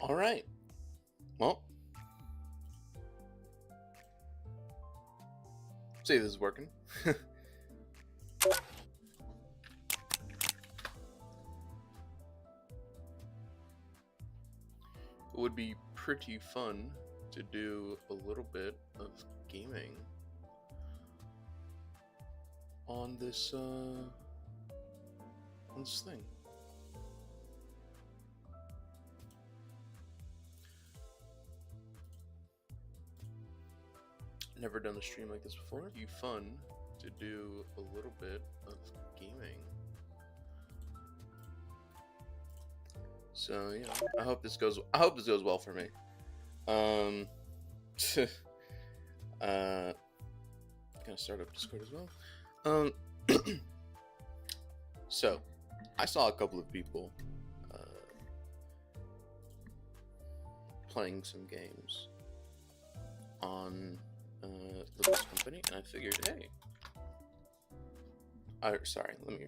All right. Well, see, this is working. It would be pretty fun to do a little bit of gaming on this thing. Never done a stream like this before. It'd be fun to do a little bit of gaming. So yeah, I hope this goes well for me. Gonna start up Discord as well. So I saw a couple of people playing some games on Limbus Company, and I figured, hey, sorry, let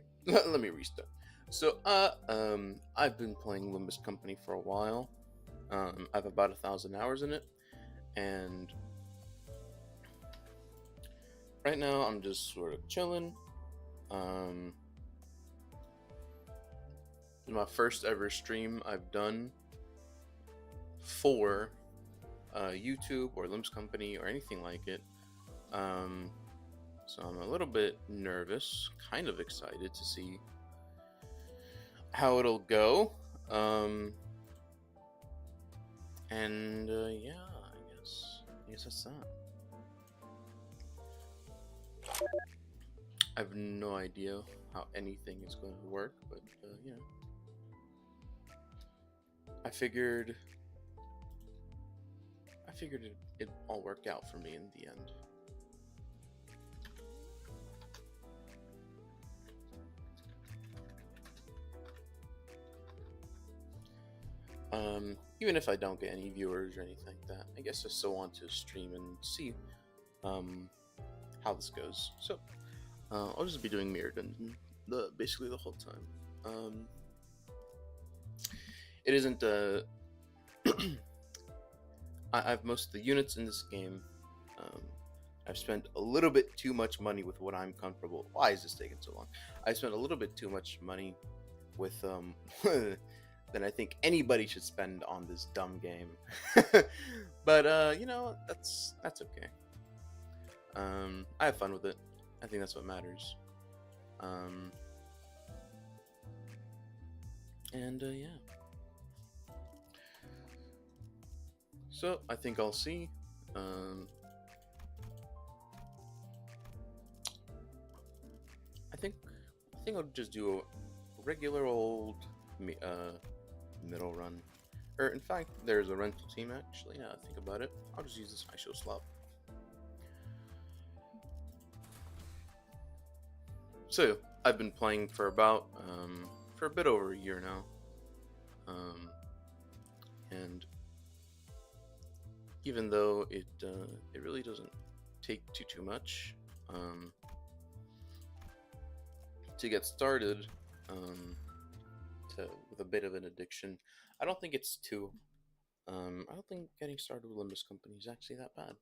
me restart. So, I've been playing Limbus Company for a while. I have about 1,000 hours in it, and right now I'm just sort of chilling. My first ever stream I've done for YouTube or Limbus Company or anything like it. So I'm a little bit nervous, kind of excited to see how it'll go. And yeah, I guess that's that. I have no idea how anything is going to work, but you know, I figured it all worked out for me in the end. Even if I don't get any viewers or anything like that, I guess I still want to stream and see how this goes. So I'll just be doing Mirror Dungeon basically the whole time. It isn't I have most of the units in this game. I've spent a little bit too much money with what I'm comfortable. Why is this taking so long? I spent a little bit too much money with than I think anybody should spend on this dumb game. But you know, that's okay. I have fun with it. I think that's what matters. And yeah. So I think I'll see. I think I'll just do a regular old middle run. Or in fact, there's a rental team actually. Now I think about it, I'll just use this ISO slot. So I've been playing for about for a bit over a year now, and even though it really doesn't take too much to get started with a bit of an addiction, I don't think it's too. I don't think getting started with Limbus Company is actually that bad.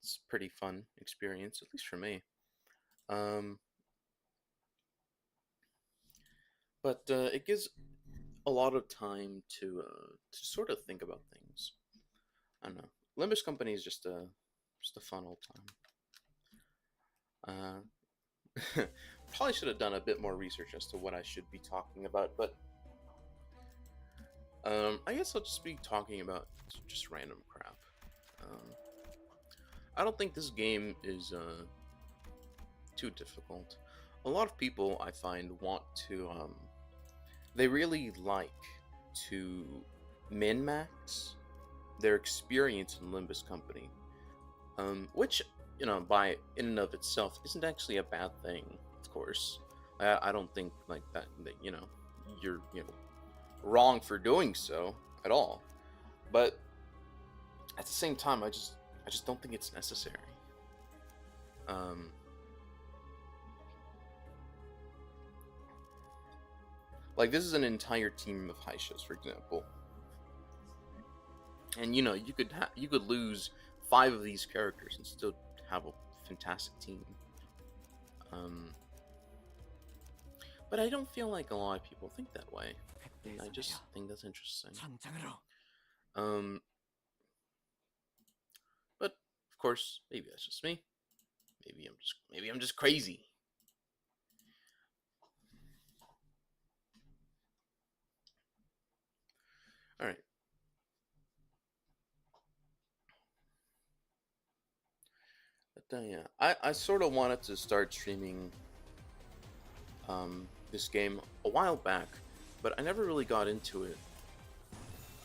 It's a pretty fun experience, at least for me. But it gives a lot of time to sort of think about things. I don't know. Limbus Company is just a fun old time. Probably should have done a bit more research as to what I should be talking about, but I guess I'll just be talking about just random crap. I don't think this game is too difficult. A lot of people I find want to they really like to min-max their experience in Limbus Company, which, you know, by in and of itself isn't actually a bad thing. Of course, I don't think like that you know, you're wrong for doing so at all, but at the same time, I just don't think it's necessary. Like, this is an entire team of Haishas, for example. And you could lose 5 of these characters and still have a fantastic team. Um, but I don't feel like a lot of people think that way. And I just think that's interesting. Um, but of course, maybe that's just me. Maybe I'm just crazy. All right. But yeah, I sort of wanted to start streaming this game a while back, but I never really got into it.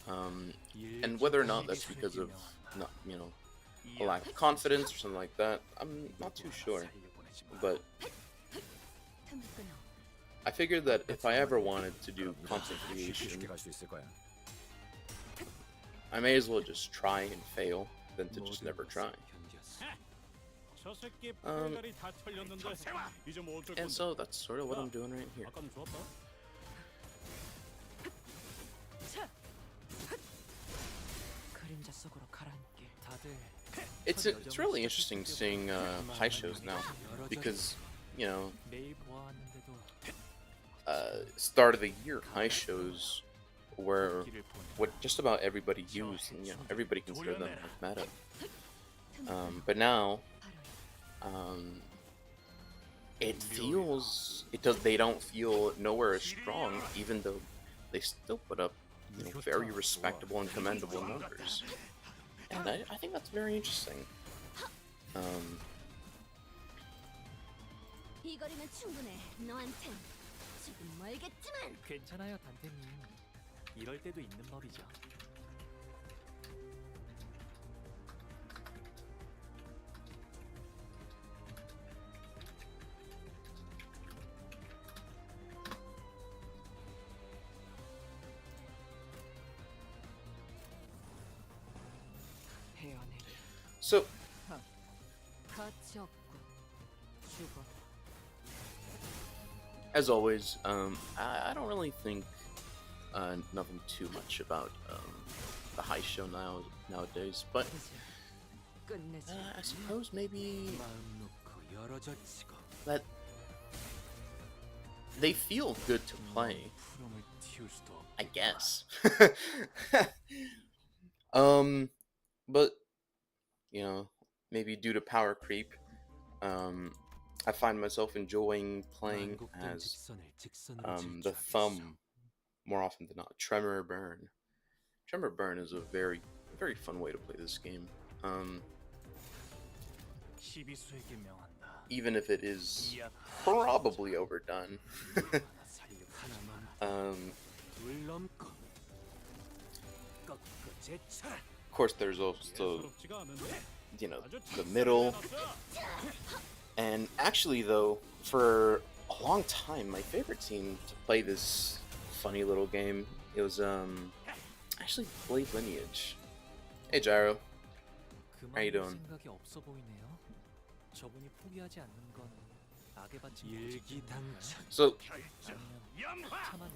And whether or not that's because of not a lack of confidence or something like that, I'm not too sure. But I figured that if I ever wanted to do content creation, I may as well just try and fail than to just never try. And so that's sort of what I'm doing right here. It's really interesting seeing high shows now, because start of the year high shows were what just about everybody used, and everybody considered them like meta. But now, they don't feel nowhere as strong, even though they still put up very respectable and commendable numbers. And I think that's very interesting. 괜찮아요, 단테님. 이럴 때도 있는 법이죠. So, as always, I don't really think nothing too much about the high show nowadays, but I suppose maybe that they feel good to play, I guess. But maybe due to power creep, I find myself enjoying playing as the thumb more often than not. Tremor Burn. Tremor Burn is a very, very fun way to play this game. Even if it is probably overdone. Of course, there's also the middle. And actually, though, for a long time, my favorite team to play this funny little game, it was actually Blade Lineage. Hey Gyro, how you doing? So,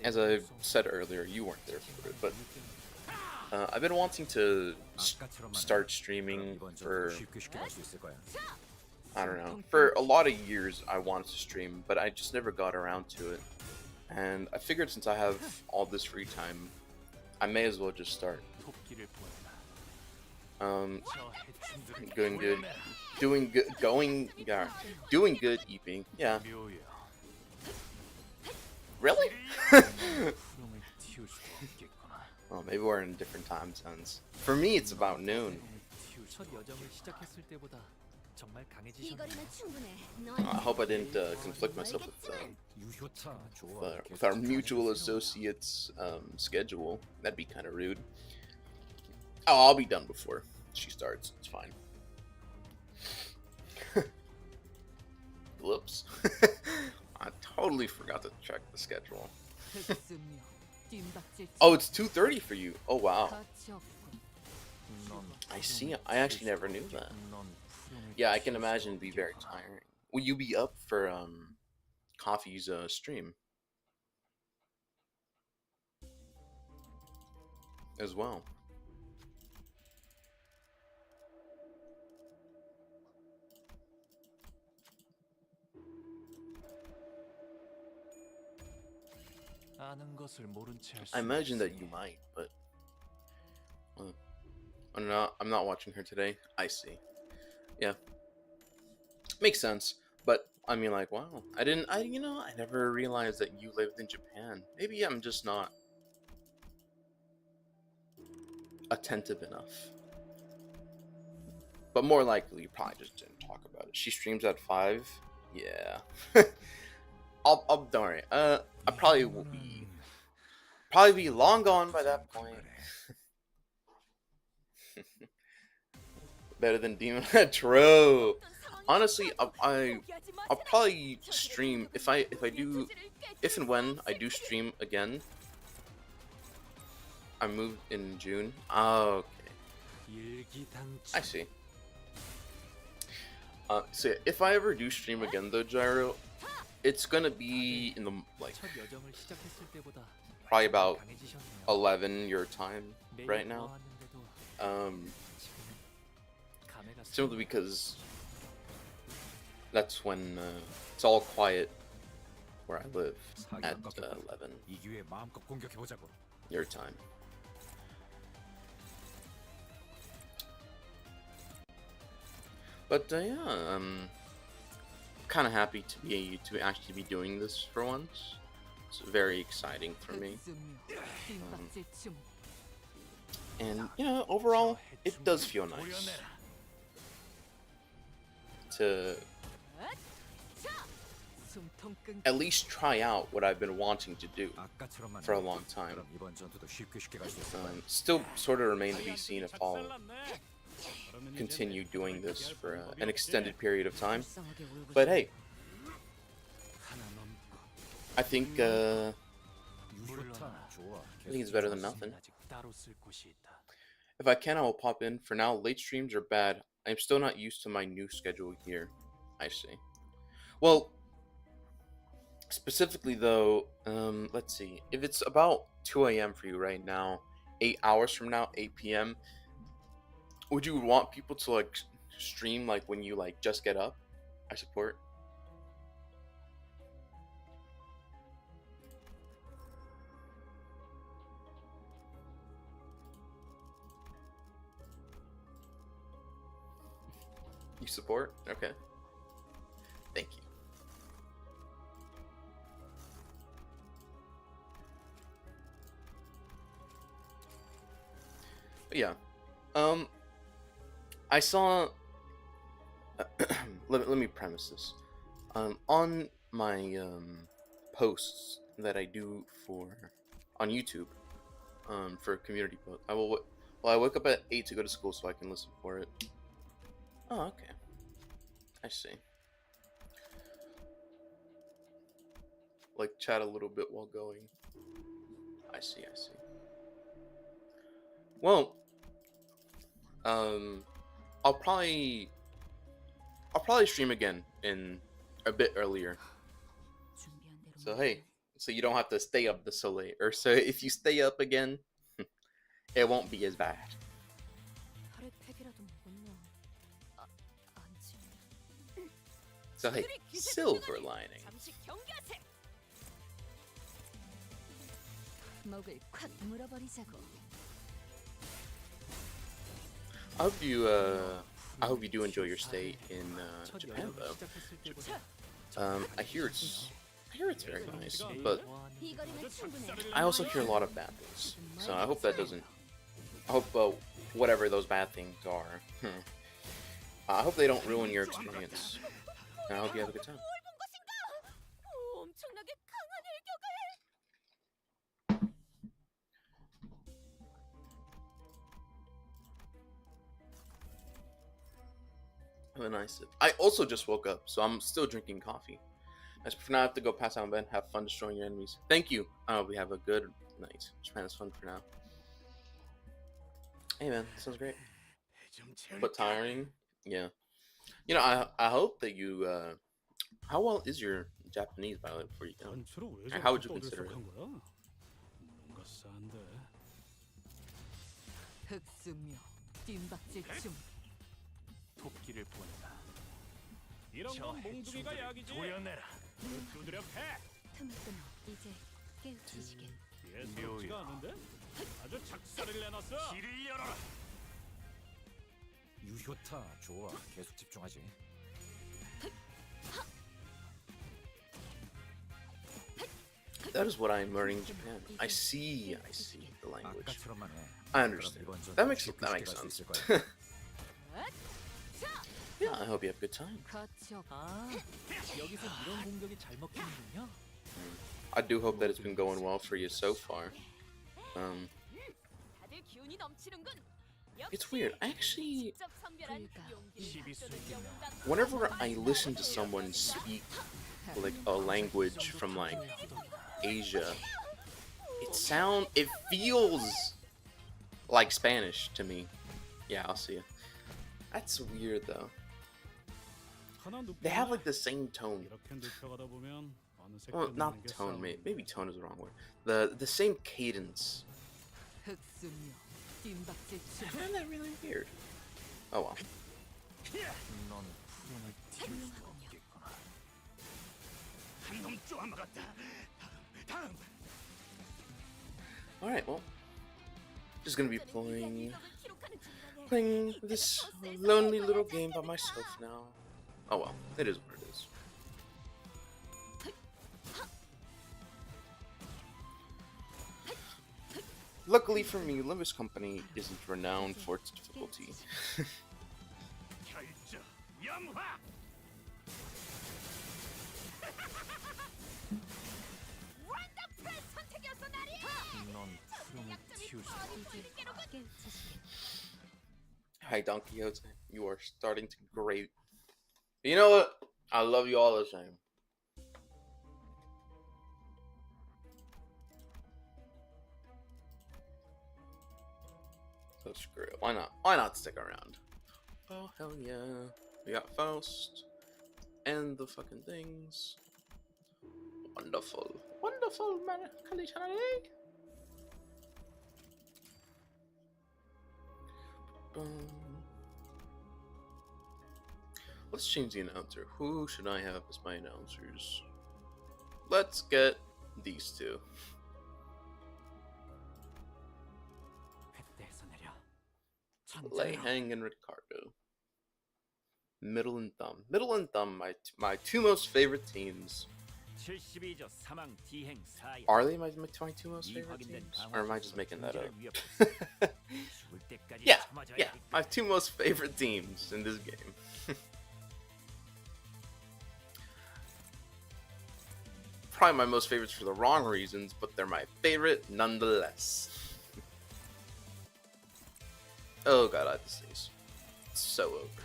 as I said earlier, you weren't there for it, but I've been wanting to start streaming for, I don't know, for a lot of years. I wanted to stream, but I just never got around to it. And I figured since I have all this free time, I may as well just start. Doing good, eeping. Yeah. Really? Well, maybe we're in different time zones. For me, it's about noon. I hope I didn't conflict myself with our mutual associate's schedule. That'd be kind of rude. Oh, I'll be done before she starts. It's fine. Whoops. I totally forgot to check the schedule. Oh, it's 2:30 for you. Oh, wow. I see. I actually never knew that. Yeah, I can imagine it'd be very tiring. Will you be up for Coffee's stream as well? 아는 것을 모른 채 할 I 수 imagine that you might, but uh, I'm not watching her today. I see. Yeah, makes sense. But I mean, like, wow, I never realized that you lived in Japan. Maybe I'm just not attentive enough. But more likely, you probably just didn't talk about it. She streams at 5. Yeah. Don't worry. I probably will be long gone by that point. Better than Demon. True. Honestly, I'll probably stream if and when I do stream again. I moved in June. Oh, okay. I see. So if I ever do stream again though, Gyro, it's gonna be in the probably about 11 your time right now. Simply because that's when it's all quiet where I live at 11 your time. But yeah, I'm kind of happy to actually be doing this for once. It's very exciting for me. And overall, it does feel nice to at least try out what I've been wanting to do for a long time. Still sort of remain to be seen if I'll continue doing this for an extended period of time. But hey, I think it's better than nothing. If I can, I will pop in. For now, late streams are bad. I'm still not used to my new schedule here. I see. Well, specifically though, let's see. If it's about 2 a.m. for you right now, 8 hours from now, 8 p.m., would you want people to stream when you just get up? I support. You support? Okay. Thank you. But yeah. I saw let me premise this. On my posts that I do on YouTube for a community post, I wake up at 8 to go to school so I can listen for it. Oh, okay. I see. Chat a little bit while going. I see. Well, I'll probably stream again in a bit earlier. So hey, so you don't have to stay up so late, or so if you stay up again, it won't be as bad. So hey, silver lining. I hope you do enjoy your stay in Japan though. I hear it's very nice, but I also hear a lot of bad things. So I hope whatever those bad things are, I hope they don't ruin your experience. And I hope you have a good time. Have a nice sip. I also just woke up, so I'm still drinking coffee. As for now, I have to go pass out in bed. Have fun destroying your enemies. Thank you. I hope we have a good night. Japan is fun for now. Hey man, sounds great. But tiring? Yeah. I hope that you how well is your Japanese, by the way, before you go? And how would you consider it? 예사롭지가 않은데? 아주 작사를 내놨어. 길을 열어라. 유효타 좋아. 계속 집중하지. That is what I am learning in Japan. I see the language. 아까처럼만 해. I understand. 그럼 이번 전 That makes 쉽게 갈수 sense. 있을 거야. Yeah, I hope you have a good time. 아, 여기서 이런 공격이 잘 먹히는군요. I do hope that it's been going well for you so far. It's weird. I actually, whenever I listen to someone speak like a language from like Asia, it feels like Spanish to me. Yeah, I'll see you. That's weird though. They have like the same tone. Well, not tone, maybe tone is the wrong word. The same cadence. Isn't that really weird? Oh well. 넌 푸른을 튀울 수가 없겠구나. Alright, well. Just gonna be playing this lonely little game by myself now. Oh well, it is what it is. Luckily for me, Limbus Company isn't renowned for its difficulty. 넌 푸른을 튀울 수가 없겠구나. Hi, Don Quixote. You are starting to grate. You know what? I love you all the same. So screw it. Why not? Why not stick around? Oh, hell yeah. We got Faust. And the fucking things. Wonderful. Wonderful, man. Let's change the announcer. Who should I have as my announcers? Let's get these two. Lei Hang and Ricardo. Middle and Thumb. Middle and Thumb, my two most favorite teams. Are they my two most favorite teams? Or am I just making that up? Yeah, my two most favorite teams in this game. Probably my most favorites for the wrong reasons, but they're my favorite nonetheless. Oh god, I have to sneeze. It's so over.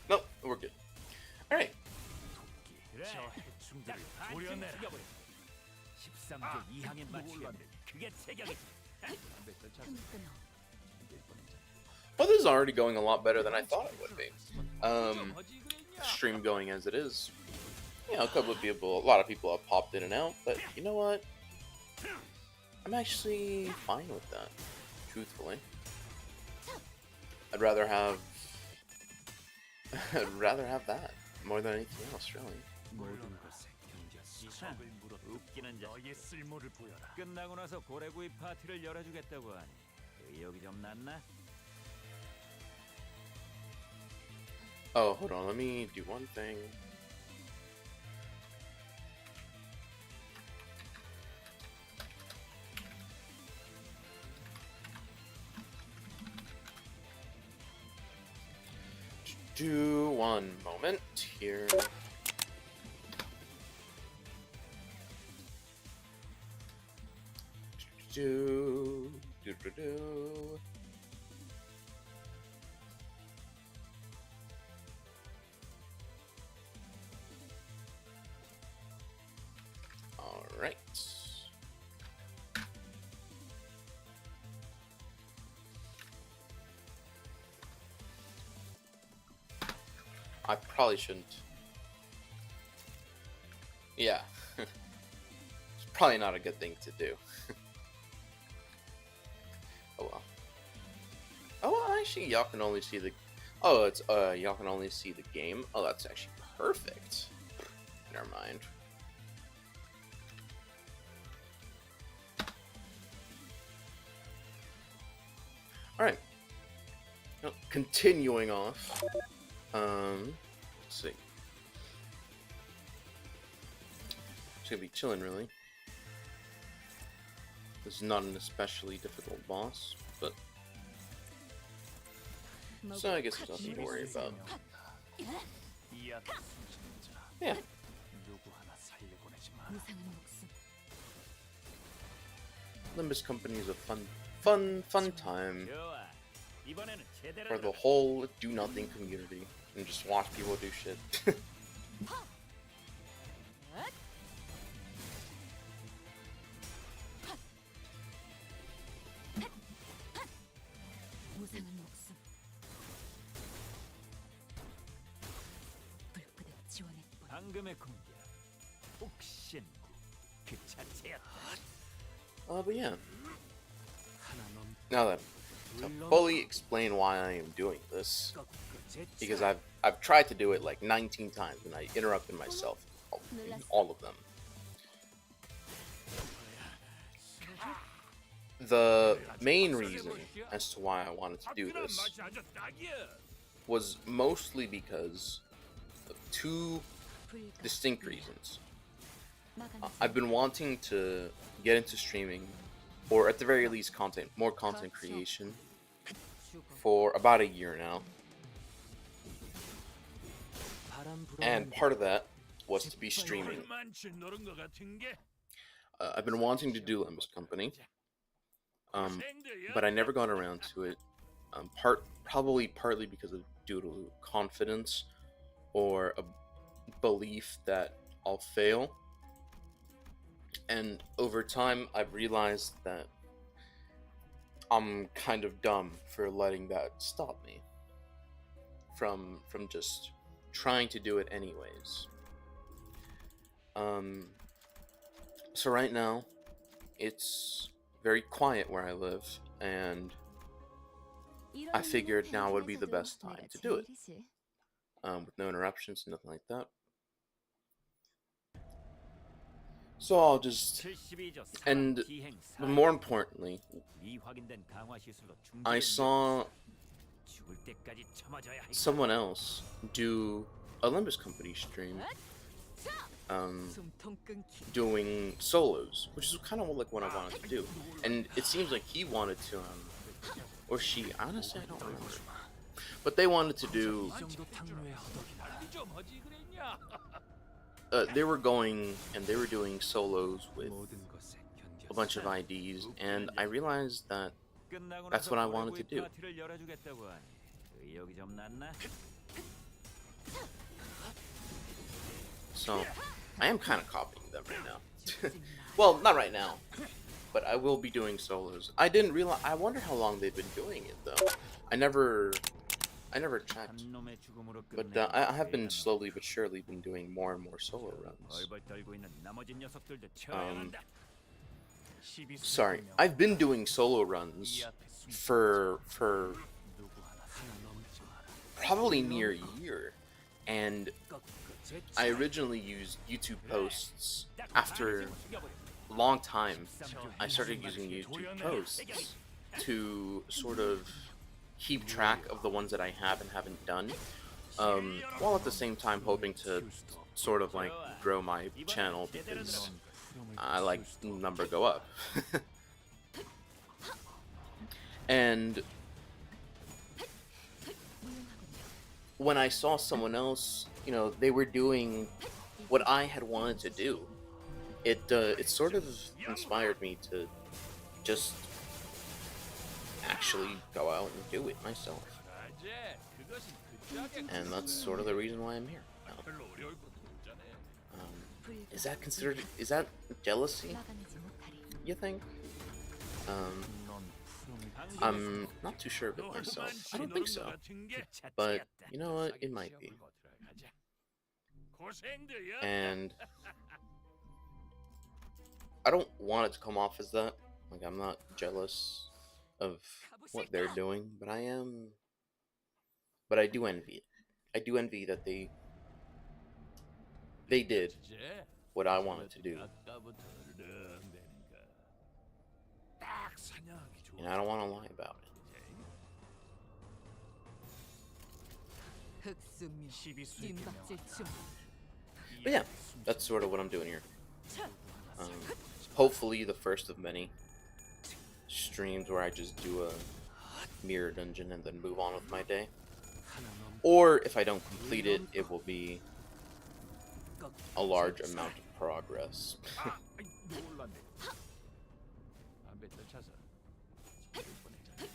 Nope, we're good. Alright. Well, this is already going a lot better than I thought it would be. Stream going as it is. You know, a lot of people have popped in and out, but you know what? I'm actually fine with that, truthfully. I'd rather have that more than anything else, really. 너의 쓸모를 보여라. 끝나고 나서 고래구이 파티를 열어주겠다고 하니 의욕이 좀 났나? Oh, hold on, let me do one thing. Do one moment here. Do. All right. I probably shouldn't. Yeah. It's probably not a good thing to do. Oh well. Oh well, actually y'all can only see the y'all can only see the game. Oh, that's actually perfect. Never mind. Alright. Continuing off. Let's see. Just gonna be chilling, really. This is not an especially difficult boss, but so I guess there's nothing to worry about. Yeah. Limbus Company is a fun time 좋아. 이번에는 제대로 for the 들어가. whole do-nothing community and just watch people do shit. 무상한 목숨. 불쁘듯 지원했군. 방금의 공격. 혹신 그 자체였다. But yeah, 하나 넘 now that to fully explain why I am doing this, because I've tried to do it like 19 times and I interrupted myself in all of them. The main reason as to why I wanted to do this was mostly because of two distinct reasons. I've been wanting to get into streaming, or at the very least more content creation, for about a year now. And part of that was to be streaming. I've been wanting to do Limbus Company, but I never got around to it. Probably partly because of due to confidence or a belief that I'll fail. And over time, I've realized that I'm kind of dumb for letting that stop me from just trying to do it anyways. So right now, it's very quiet where I live, and I figured now would be the best time to do it, with no interruptions, nothing like that. So I'll just, and more importantly, I saw someone else do a Limbus Company stream, doing solos, which is kind of like what I wanted to do. And it seems like he wanted to, or she, honestly I don't remember, but they wanted to do, they were going and they were doing solos with a bunch of IDs, and I realized that that's what I wanted to do. So I am kind of copying them right now. Well, not right now, but I will be doing solos. I didn't realize. I wonder how long they've been doing it though. I never checked. But I have been slowly but surely been doing more and more solo runs. Sorry, I've been doing solo runs for probably near a year, and I originally used YouTube posts. After a long time, I started using YouTube posts to sort of keep track of the ones that I have and haven't done, while at the same time hoping to sort of like grow my channel, because I like the number go up. And when I saw someone else, you know, they were doing what I had wanted to do, it sort of inspired me to just actually go out and do it myself. And that's sort of the reason why I'm here now. Is that jealousy, you think? I'm not too sure of it myself. I don't think so. But you know what? It might be. And I don't want it to come off as that. Like, I'm not jealous of what they're doing, but I am. But I do envy it. I do envy that they did what I wanted to do. And I don't want to lie about it. 흑수묘 시비수에게 뒷박질 춤 But yeah, that's sort of what I'm doing here. Hopefully the first of many streams where I just do a mirror dungeon and then move on with my day. Or if I don't complete it, it will be a large amount of progress. 놀랐네. 담배 쫓아서 죽을 뻔했잖아.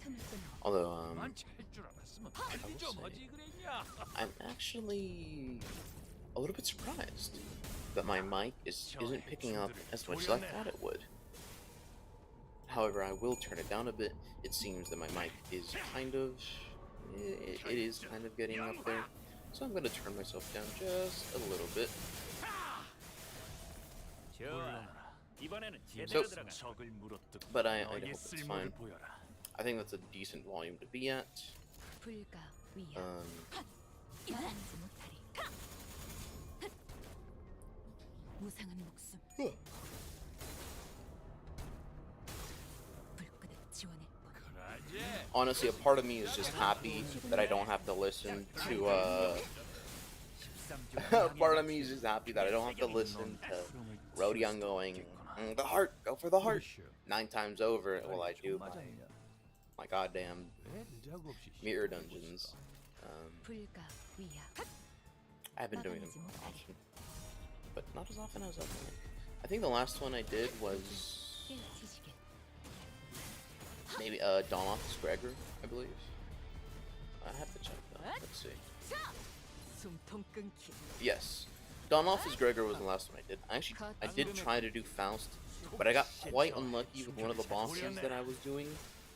틈을 끊어 Although, 찰줄 알았으면 빨리 좀 하지 그랬냐. I'm actually a little bit surprised that my mic isn't picking up as much as I thought it would. However, I will turn it down a bit. It seems that my mic is kind of... It is kind of getting up there. So I'm going to turn myself down just a little bit. 좋아. 이번에는 So, 제대로 들어가. 적을 물어뜯고 but I hope 너의 it's 쓸모를 fine. 보여라. I think that's a decent volume to be at. 불가 위야 막아내지 못하리 무상한 목숨 불끄득 지원했군 그러지. Honestly, a part of me is just happy that I don't have to listen to, a part of me is just happy that I don't have to listen to Rodion going, the heart, go for the heart. 9 times over, well, I do my goddamn mirror dungeons. 불가 위야 I've been doing them often, but not as often as I'd like. I think the last one I did was 깨우치시게 maybe Dawn Office Gregor, I believe. I have to check that. Let's see. 숨통 끊기 Yes, Dawn Office Gregor was the last one I did. Actually, I did try to do Faust, but I got quite unlucky with one of the bosses that I was doing,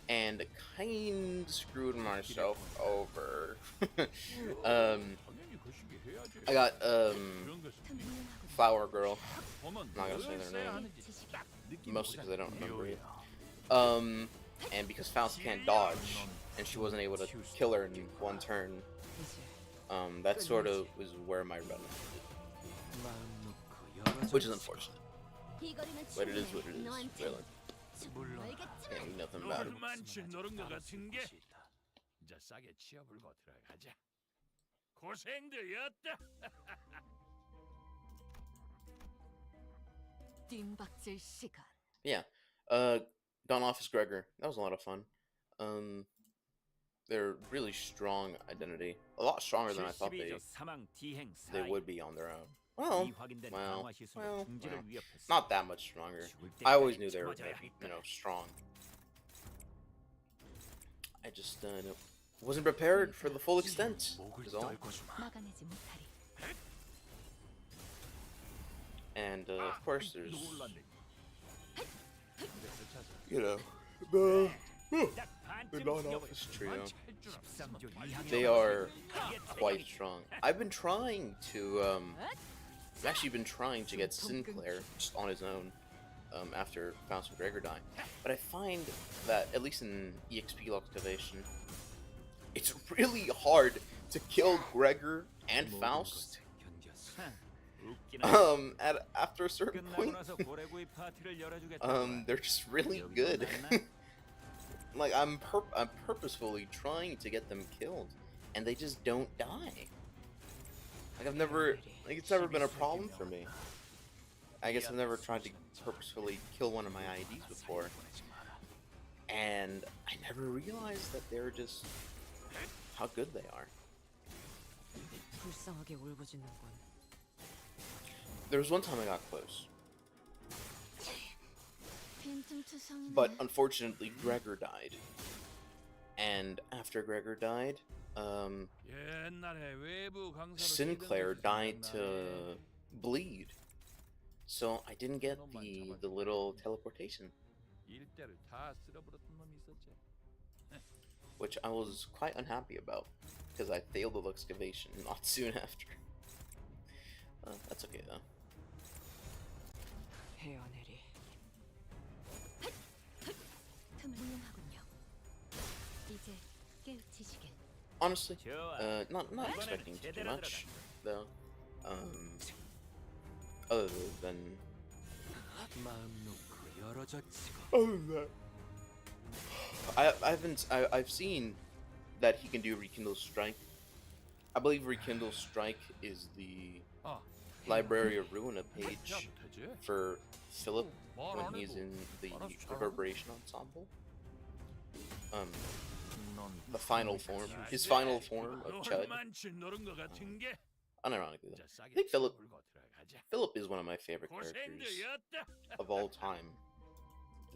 and kind of screwed myself over. I got Flower Girl. I'm not gonna say their name, mostly because I don't remember it. And because Faust can't dodge, and she wasn't able to kill her in one turn. That sort of was where my run ended, which is unfortunate. But it is what it is, really. Can't do nothing about it. 얼만치 노른 것 같은 게. 이제 싸게 치워불고 들어가자. 고생들이었다. 뒷박질 시간 Yeah, Dawn Office Gregor. That was a lot of fun. They're really strong identity. A lot stronger than I thought they would be on their own. Well, not that much stronger. I always knew they were gonna be, strong. I just wasn't prepared for the full extent, is all. 막아내지 못하리 And of course, there's the non-office trio. They are quite strong. I've actually been trying to get Sinclair just on his own after Faust and Gregor die. But I find that, at least in EXP Loctivation, it's really hard to kill Gregor and Faust after a certain point. They're just really good. Like, I'm purposefully trying to get them killed, and they just don't die. Like, it's never been a problem for me. I guess I've never tried to purposefully kill one of my IDs before, and I never realized that they're just how good they are. 불쌍하게 울부짖는군 There was one time I got close, 빈틈투성이네 but unfortunately Gregor died, and after Gregor died, 옛날에 외부 강사로 Sinclair 뛰던 died 날에 to bleed, so I didn't get the little teleportation, 일대를 다 쓸어버렸던 놈이 있었지. which I was quite unhappy about, because I failed the excavation not soon after. That's okay though. 헤어내리 흠훌륭하군요 이제 깨우치시게 Honestly, 좋아. not expecting too much though. Other than 마음 놓고 열어져 치고. I've seen that he can do Rekindle Strike, I believe Rekindle Strike is the 아, Library of Ruina page 되지? for Philip when 말안 he's 해도 in the 알아서 잘하네. Reverberation Ensemble. Um, 넌 the final form, his final form of Chud. 얼만치 노른 것 같은 게 Unironically, though. 자, 싸게 I think Philip 치워불고 들어가자. Philip is one of my favorite characters 고생되었다. of all time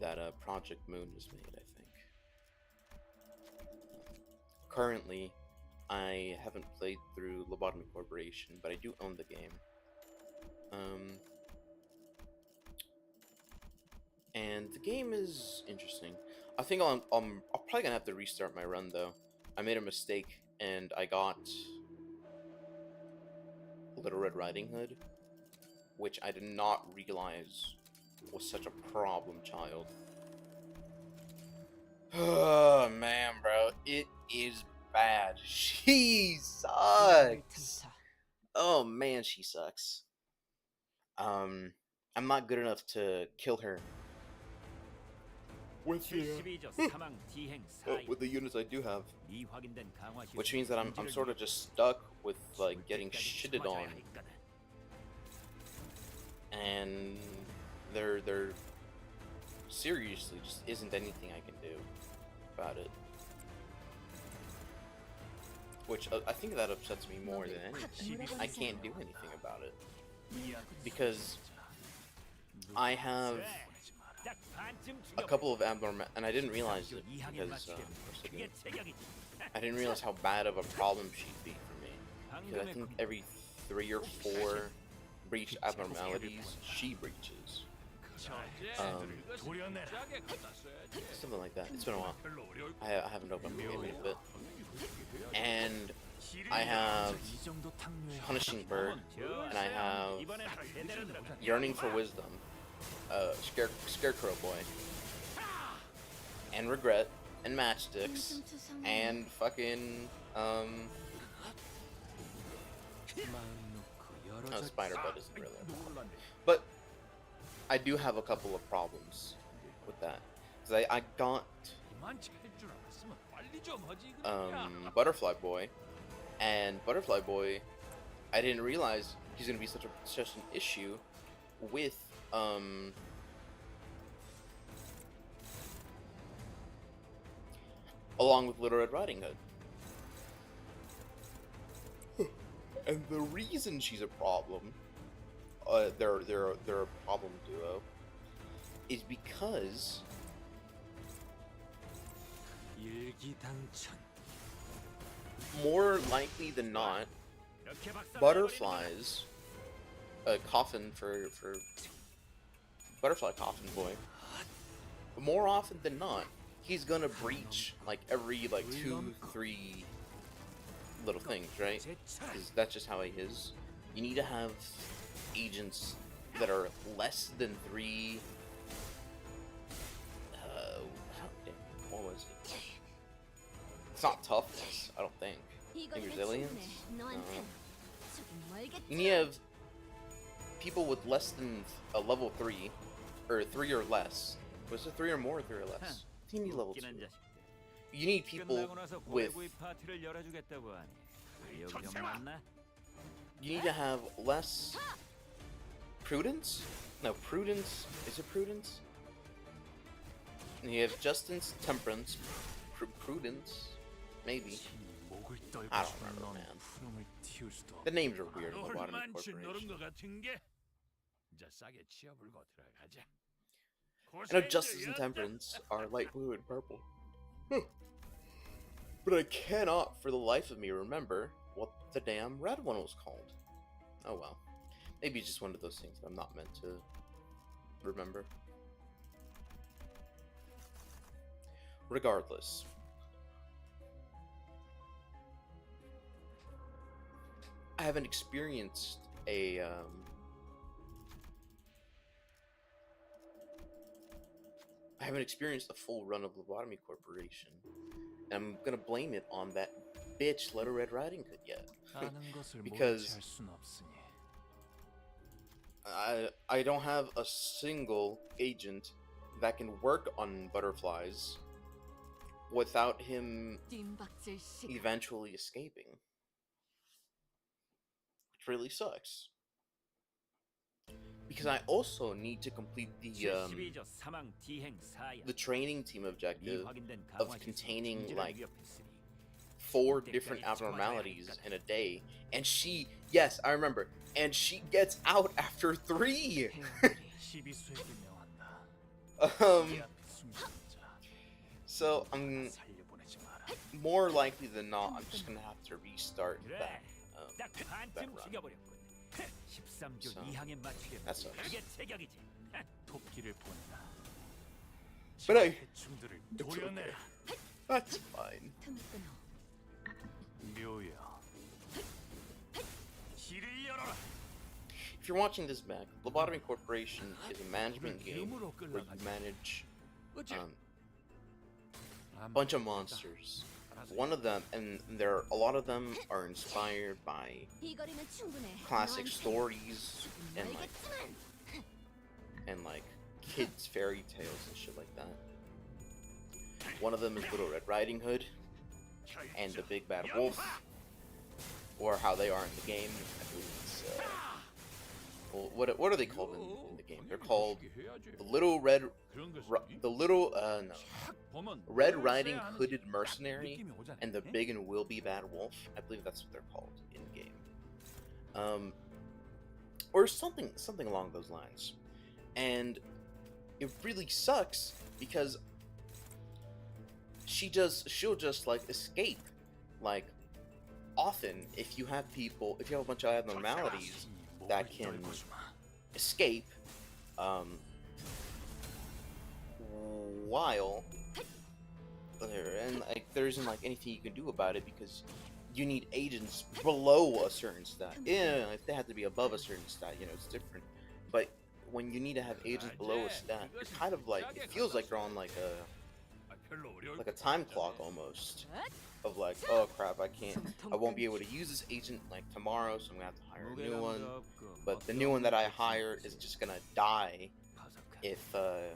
that Project Moon has made, I think. Currently, I haven't played through Lobotomy Corporation, but I do own the game. And the game is interesting. I think I'm probably gonna have to restart my run though. I made a mistake and I got Little Red Riding Hood, which I did not realize was such a problem child. Oh man, bro, it is bad. She sucks. Oh man, she sucks. I'm not good enough to kill her with the units I do have, which means that I'm sort of just stuck with like getting shitted on, and there seriously just isn't anything I can do about it. Which I think that upsets me more than anything. I can't do anything about it because I have a couple of abnormal, and I didn't realize it because I didn't realize how bad of a problem she'd be for me. Because I think every 3 or 4 breach abnormalities, she breaches. Something like that. It's been a while. I haven't opened the game in a bit. And I have Punishing Bird, and I have Yearning for Wisdom, Scarecrow Boy, and Regret, and Matchsticks, and fucking, no, Spider Bud isn't really a problem. But I do have a couple of problems with that. Because I got Butterfly Boy, and Butterfly Boy, I didn't realize he's gonna be such an issue with along with Little Red Riding Hood. And the reason she's a problem, they're a problem duo, is because more likely than not, Butterfly's coffin for Butterfly Coffin Boy, more often than not, he's gonna breach like every 2-3 little things, right? 'Cause that's just how he is. You need to have agents that are less than 3. What was it? It's not toughness, I don't think. I think resilience. You need to have people with less than a level 3, or 3 or less. Was it 3 or more, or 3 or less? I think you need level 2. You need people with. You need to have less prudence. No, prudence. Is it prudence? And you have Justin's temperance, prudence, maybe. I don't remember, man. The names are weird in Lobotomy Corporation. I know Justice and Temperance are light blue and purple. But I cannot for the life of me remember what the damn red one was called. Oh well. Maybe it's just one of those things that I'm not meant to remember. Regardless. I haven't experienced a full run of Lobotomy Corporation. And I'm gonna blame it on that bitch Little Red Riding Hood yet. Because I don't have a single agent that can work on butterflies without him eventually escaping. really sucks. Because I also need to complete 제12조 사망 디행 사야. the training team 이 objective 확인된 of 강화 containing 기술은 like 위협했으니 4 different abnormalities in a day, and she, yes, I remember, and she gets out after 3. 태양들이 12수에게 명한다. um, 이 앞에 숨진 자, so I'm 살려보내지 마라. more likely than not, I'm just gonna have to restart 그래, that. 딱 반쯤 run. 죽여버렸군. 13조 So, 2항에 맞추려면 that sucks. 그게 제격이지. 토끼를 보내라. But I, 대충들을 it's okay. 도려내라. That's fine. 틈을 끊어. 묘야. 길을 열어라. If you're watching this back, Lobotomy Corporation is a management game 금으로 where you 끌어가지. manage 어째? a bunch of monsters. One of them, and a lot of them are inspired by 이 거리면 충분해. classic 너한테 stories and 알겠지만 like kids fairy tales and shit like that. One of them is Little Red Riding Hood and the Big Bad Wolf, or how they are in the game. I believe it's well, what are they called in the game? They're called the Little Red Red Riding Hooded Mercenary and the Big and Will Be Bad Wolf. I believe that's what they're called in game. Or something along those lines. And it really sucks because she'll just like escape. Like often if you have a bunch of abnormalities that can escape while and like there isn't like anything you can do about it because you need agents below a certain stat. Yeah, if they have to be above a certain stat, it's different. But when you need to have agents below a stat, you're kind of like, it feels like you're on like a time clock almost. Of like, oh crap, I won't be able to use this agent like tomorrow, so I'm gonna have to hire a new one. But the new one that I hire is just gonna die if I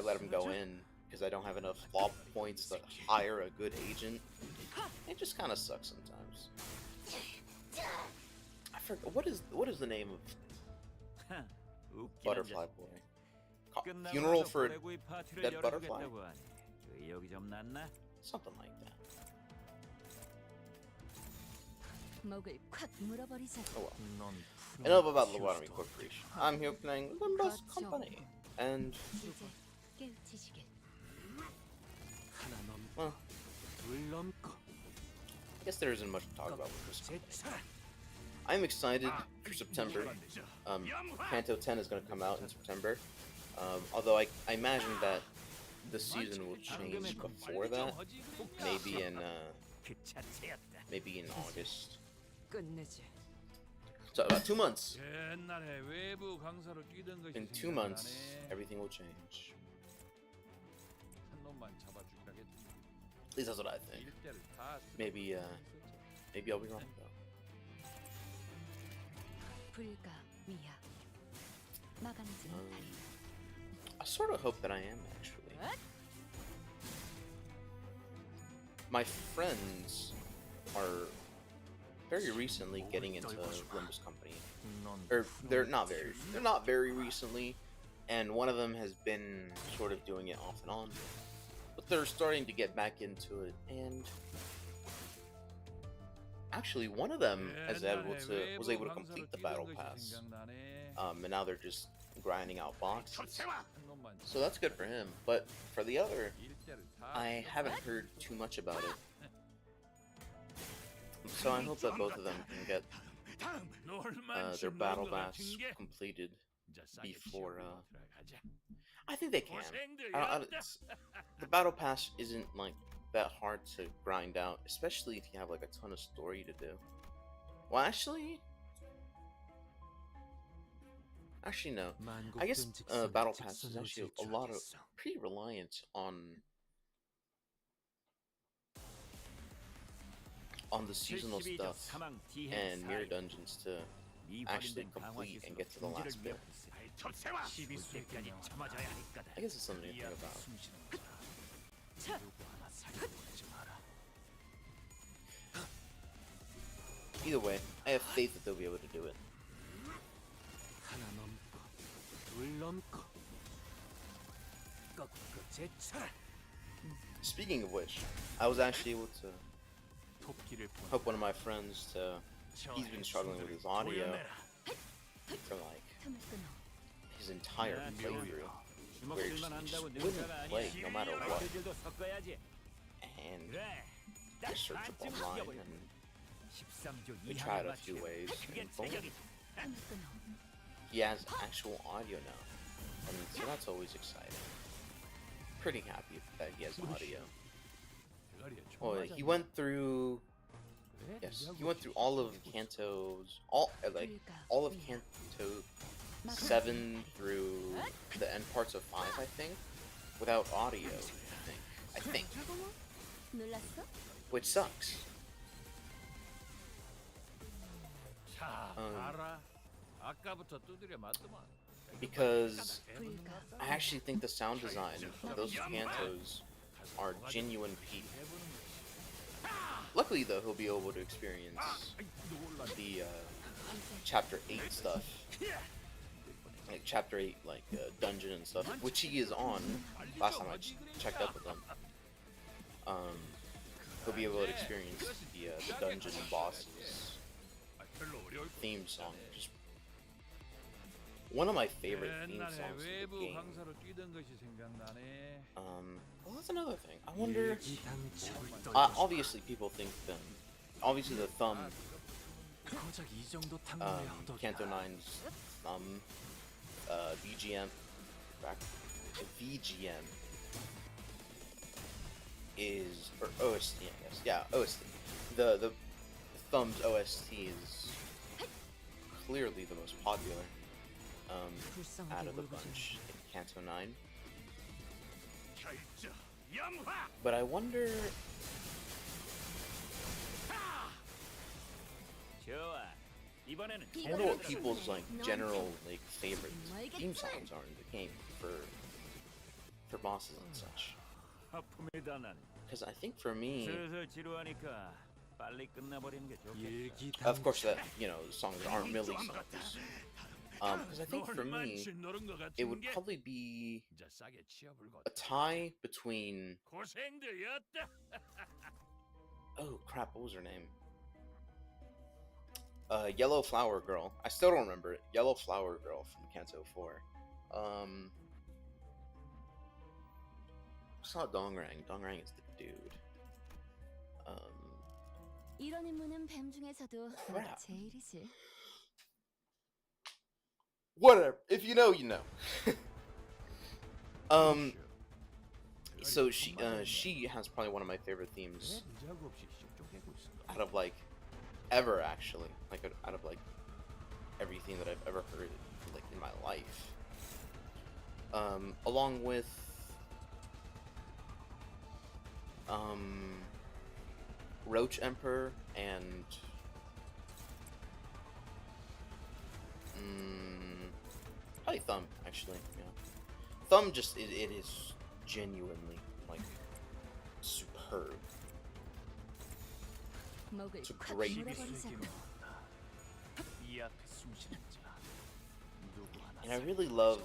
let him go in because I don't have enough law points to hire a good agent. It just kind of sucks sometimes. I forgot what is the name of Butterfly Boy? Funeral for a Dead Butterfly? Something like that. 목을 콱 물어버리자. Oh well. Enough about the Lobotomy Corporation. I'm here playing Limbus Company, and 이제 깨우치시길. well, I guess there isn't much to talk about with this company. I'm excited for September. Kanto 10 is going to come out in September. Although I imagine that the season will change before that. Maybe in August. 끝내지. So about 2 months. In 2 months, everything will change. At least that's what I think. Maybe I'll be wrong though. 불가 미야. 막아내지 못하리. I sort of hope that I am actually. My friends are very recently getting into Limbus Company, or they're not very recently, and one of them has been sort of doing it off and on, but they're starting to get back into it, and actually one of them was able to complete the battle pass, and now they're just grinding out boxes, so that's good for him. But for the other, I haven't heard too much about it. So I hope that both of them can get their battle pass completed before. I think they can. The battle pass isn't like that hard to grind out, especially if you have like a ton of story to do. Well, actually no. I guess battle pass is actually pretty reliant on the seasonal stuff and mirror dungeons to actually complete and get to the last bit. I guess it's something to think about. Either way, I have faith that they'll be able to do it. 하나 넘고 둘 넘고 꺾고 제쳐라. Speaking of which, I was actually able to 토끼를 help one of my friends to. He's been struggling with his audio for like 틈을 끊어. his entire playthrough, where he just wouldn't play no matter what. And I searched up online and we tried a few ways, and boom, 틈을 끊어. he has actual audio now, and so that's always exciting. Pretty happy that he has audio. Well, he went through. Yes, he went through all of Kanto's all of Kanto 7 through the end parts of 5, I think, without audio. I think, 놀랐어? which sucks. 자, 알아. 아까부터 두드려 맞더만. Because 불가. I actually think the sound design of those Kantos are genuine peak. Luckily, though, he'll be able to experience the Chapter 8 stuff. Like Chapter 8, like dungeon and stuff, which he is on. Last time I checked up with him. He'll be able to experience the dungeon bosses theme song. Just one of my favorite theme songs in the game. Well, that's another thing. I wonder. Obviously, people think obviously the thumb. Kanto 9's thumb. VGM. VGM is or OST, I guess. Yeah, OST. The thumb's OST is clearly the most popular out of the bunch in Kanto 9. But I wonder. I wonder what people's like general like favorite theme songs are in the game for bosses and such. Because I think for me, of course, that the songs aren't Millie songs. Because I think for me, it would probably be a tie between. Oh crap! What was her name? Yellow Flower Girl. I still don't remember it. Yellow Flower Girl from Kanto 4. It's not Dongrang. Dongrang is the dude. 이런 임무는 뱀 중에서도 Crap. 제일이지. Whatever. If you know, you know. So she has probably one of my favorite themes out of like ever actually, like out of like everything that I've ever heard like in my life. Along with Roach Emperor and probably Thumb actually. Yeah, Thumb just it is genuinely like superb. 먹을 It's a 콱 great 물어버리자고. And I really love,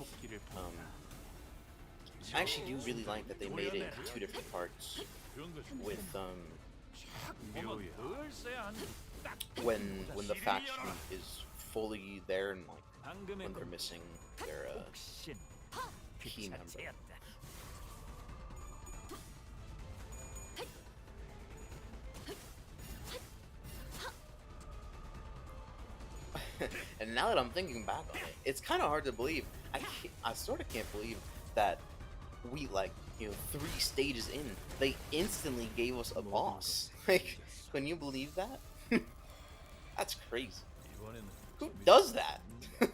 I actually do really like that they made it into 2 different parts with, when the faction is fully there and like, when they're missing their, key member. And now that I'm thinking back on it, it's kind of hard to believe. I sort of can't believe that we 3 stages in, they instantly gave us a boss. Like, can you believe that? That's crazy. Who does that? I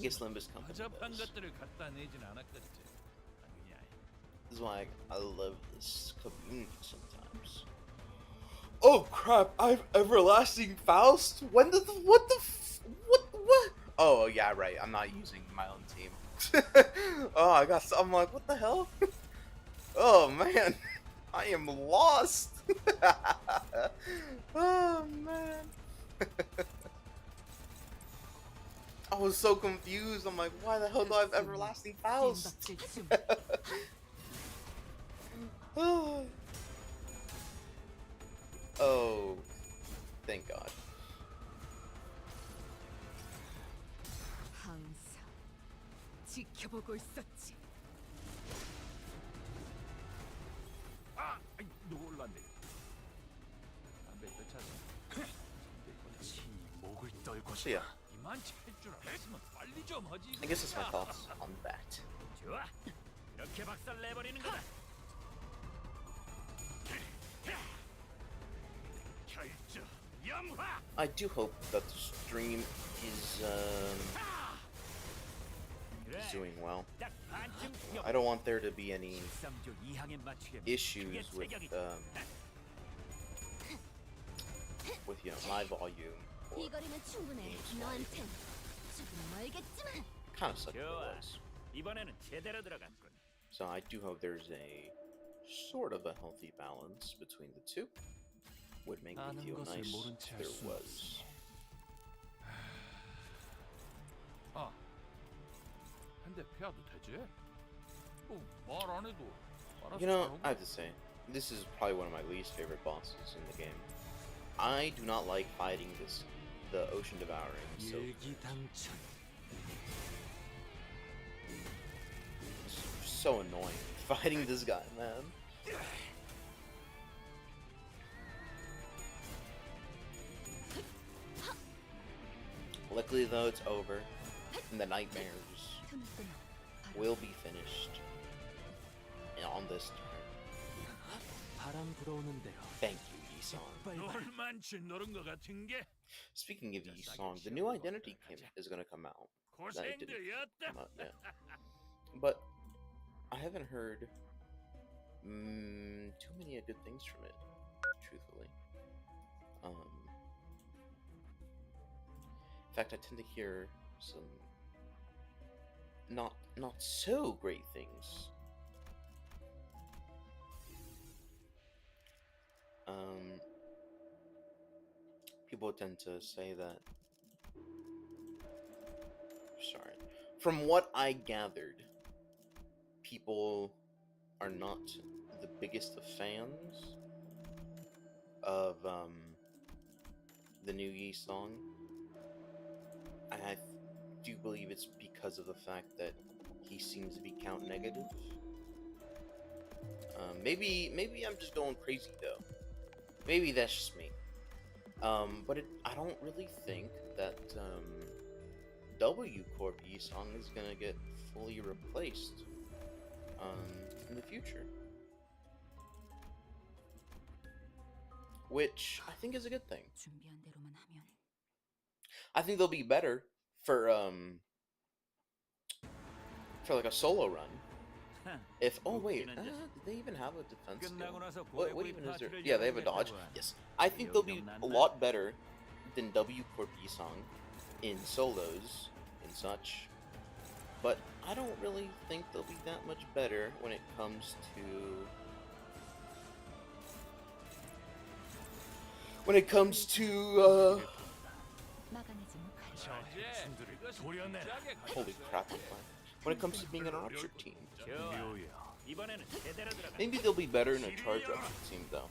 guess Limbus Company does. This is why I love this community sometimes. Oh crap! I've Everlasting Faust. When did what? Oh yeah, right. I'm not using my own team. Oh, I'm like, what the hell? Oh man, I am lost. Oh man. I was so confused. I'm like, why the hell do I have everlasting Faust? 찐박질 중. Oh, thank God. 항상 지켜보고 있었지. 아, 아이, 놀랐네. 담배 쫓아서. 지 목을 떨고 So yeah, 이만 찰줄 알았으면 빨리 좀 하지. I guess that's my thoughts on that. 좋아. 이렇게 박살 내버리는 거다. 결정 영화. I do hope that the stream is doing well. 딱 반쯤 I don't want there to be any 13조 2항에 맞추게. issues with my volume or 이 거리면 충분해. 너한텐 조금 멀겠지만. kind of such as it 좋아. was. 이번에는 제대로 들어갔군. So I do hope there's a sort of a healthy balance between the two. Would make me feel nice if there was. 아, 한 대 패야도 되지? 말 안 해도 알아서 You know, 잘하고. I have to say, this is probably one of my least favorite bosses in the game. I do not like fighting the ocean devouring. So it's so annoying fighting this guy, man. Luckily, though, it's over, and the nightmares will be finished on this turn. 바람 불어오는 대로. Thank you, Yi-song. 놀만치 노른 것 같은 게 Speaking of Yi-song, the new identity is going to come out. That it didn't 고생들이었다. come out yet. But I haven't heard too many good things from it, truthfully. In fact, I tend to hear some not so great things. People tend to say that. Sorry. From what I gathered, people are not the biggest of fans of the new Yi-song. And I do believe it's because of the fact that he seems to be count negative. Maybe I'm just going crazy though. Maybe that's just me. But I don't really think that W Corp Yi-song is gonna get fully replaced in the future, which I think is a good thing. 준비한 대로만 하면. I think they'll be better for like a solo run. If wait, did they even have a defense skill? What even is there? Yeah, they have a dodge. Yes, I think they'll be a lot better than W Corp Yi-song in solos and such. But I don't really think they'll be that much better when it comes to 막아내지 못하리. holy crap! I'm fine. When it comes to being an Archer team. 이번에는 제대로 들어갔다. Maybe they'll be better in a charge Archer team though.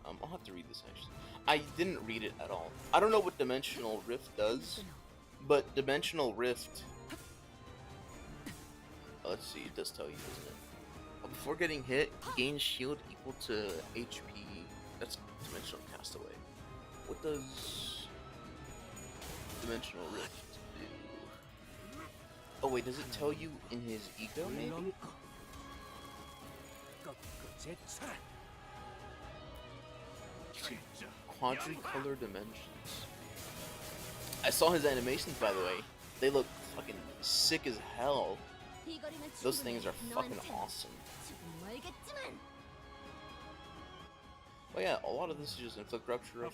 I'll have to read this actually. I didn't read it at all. I don't know what Dimensional Rift does, but Dimensional Rift. Let's see, it does tell you, doesn't it? Before getting hit, gain shield equal to HP. That's Dimensional Castaway. What does Dimensional Rift do? Oh wait, does it tell you in his ego maybe? Quadricolor dimensions. I saw his animations, by the way. They look fucking sick as hell. 이 거리면 Those 충분해. things are fucking 너한텐 awesome. 조금 멀겠지만. But yeah, a lot of this is just inflict rupture.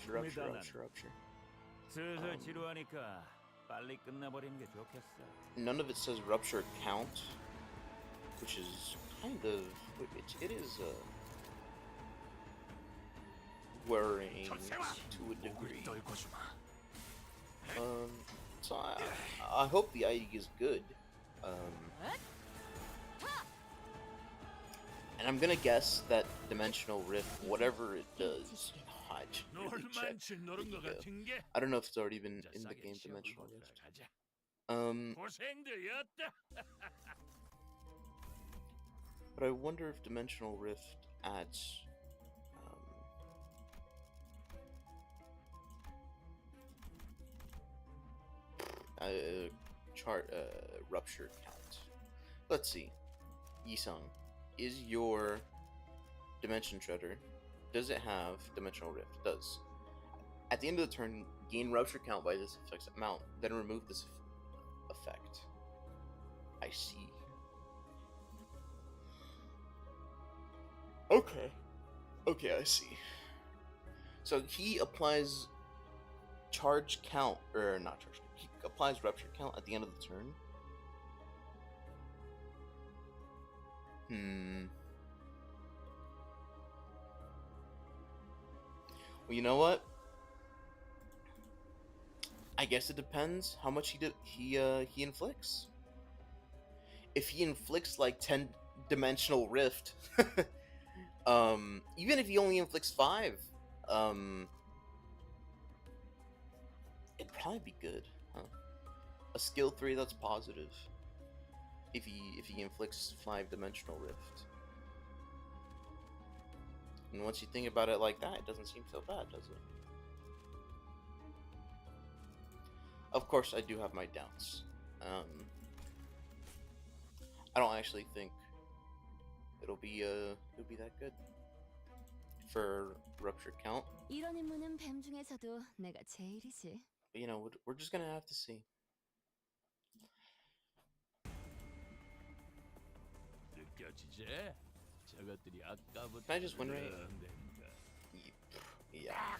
슬슬 지루하니까 빨리 끝내버리는 게 좋겠어. None of it says rupture count, which is kind of it is worrying to a degree. So I hope the ID is good. And I'm gonna guess that Dimensional Rift, whatever it does, I should really check. I don't know if it's already been in the game, Dimensional Rift. But I wonder if Dimensional Rift adds rupture count. Let's see. Yisung, is your Dimension Shredder, does it have Dimensional Rift? It does. At the end of the turn, gain rupture count by this effect's amount, then remove this effect. I see. Okay, I see. So he applies charge count, or not charge, he applies rupture count at the end of the turn. Well, you know what? I guess it depends how much he inflicts. If he inflicts like 10 Dimensional Rift, even if he only inflicts 5, it'd probably be good, huh? A skill 3 that's positive. If he inflicts 5 Dimensional Rift. And once you think about it like that, it doesn't seem so bad, does it? Of course, I do have my doubts. I don't actually think it'll be that good for rupture count. 이런 임무는 뱀 중에서도 내가 제일이지. But, you know, we're just gonna have to see. Can I just win rate? Yeah.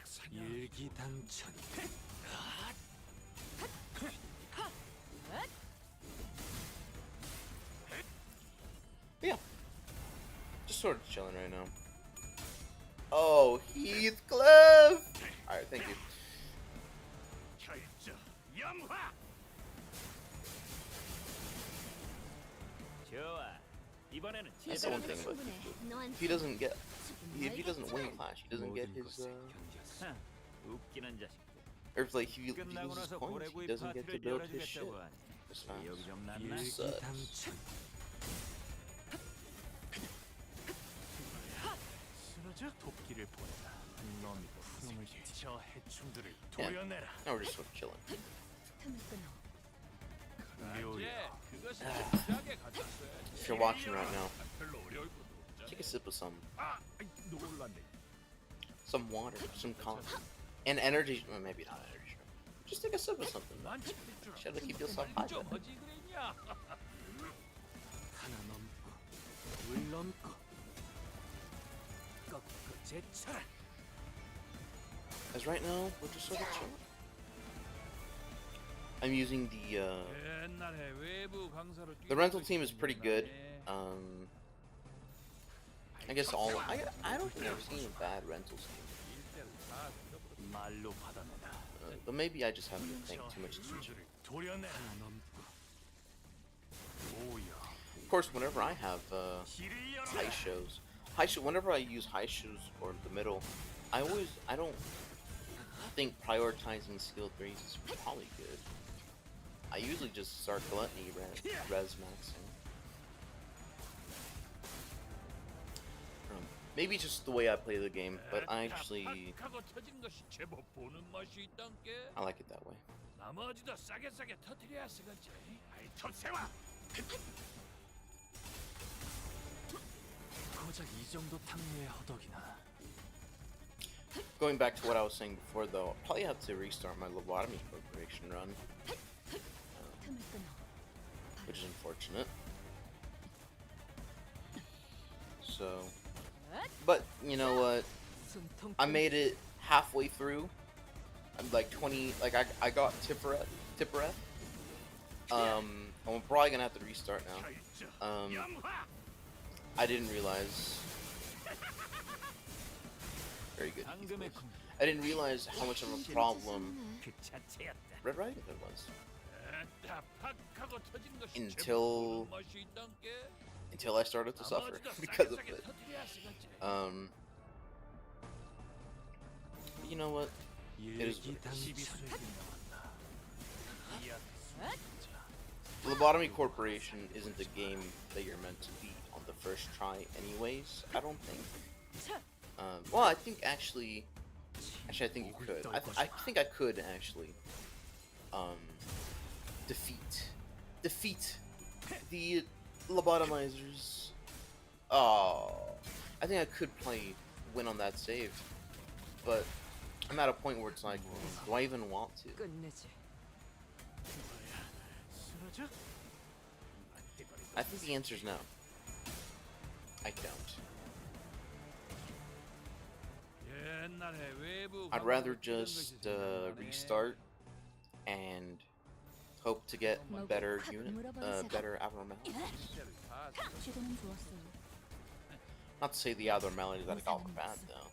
Yeah. Just sort of chilling right now. Oh, Heathcliff! Alright, thank you. That's the one thing about Heathcliff. He doesn't get... If he doesn't win Clash, he doesn't get his, or if, like, he loses points, he doesn't get to build his shit as fast. Sucks. Yeah, now we're just sort of chilling. If you're watching right now, take a sip of some water, some coffee, and energy. Well, maybe not energy. Just take a sip of something. Should keep yourself hydrated. As right now, we're just sort of chilling. I'm using the rental team is pretty good. I guess I don't think I've seen a bad rental team. But maybe I just haven't paid too much attention. Of course, whenever I have high shows, whenever I use high shows or the middle, I don't think prioritizing skill 3s is probably good. I usually just start gluttony res maxing. Maybe just the way I play the game, but I actually I like it that way. Going back to what I was saying before, though, I'll probably have to restart my lobotomy corporation run, which is unfortunate. So, but you know what? I made it halfway through. I'm like 20. Like I got Tippereth. I'm probably gonna have to restart now. I didn't realize. Very good. 방금의 Heathcliff. 공격 I didn't realize how much of a problem 그 자체였다. Red Riding Hood was 다 팍하고 터진 것이 Until- 제법 맛이 있단게. until I started to suffer 나머지도 because of 싸게 it. 터뜨려야 쓰겠지. You know what? is 일기 what it is. 당비 수익이 나왔다. 이 앞에서 Lobotomy Corporation isn't a game that you're meant to beat on the first try, anyways. I don't think. Well, I think actually, I think you could. I think I could actually, defeat the lobotomizers. Oh, I think I could win on that save, but I'm at a point where it's like, do I even want to? 끝내지. 쓰러져? I think the answer is no. I don't. 옛날에 외부 I'd rather 광고를 찍은 just 것이 생각나네. restart and hope to get better better abnormalities. 진짜로 다 시도는 좋았어요. Not to say the abnormalities that I got were bad though.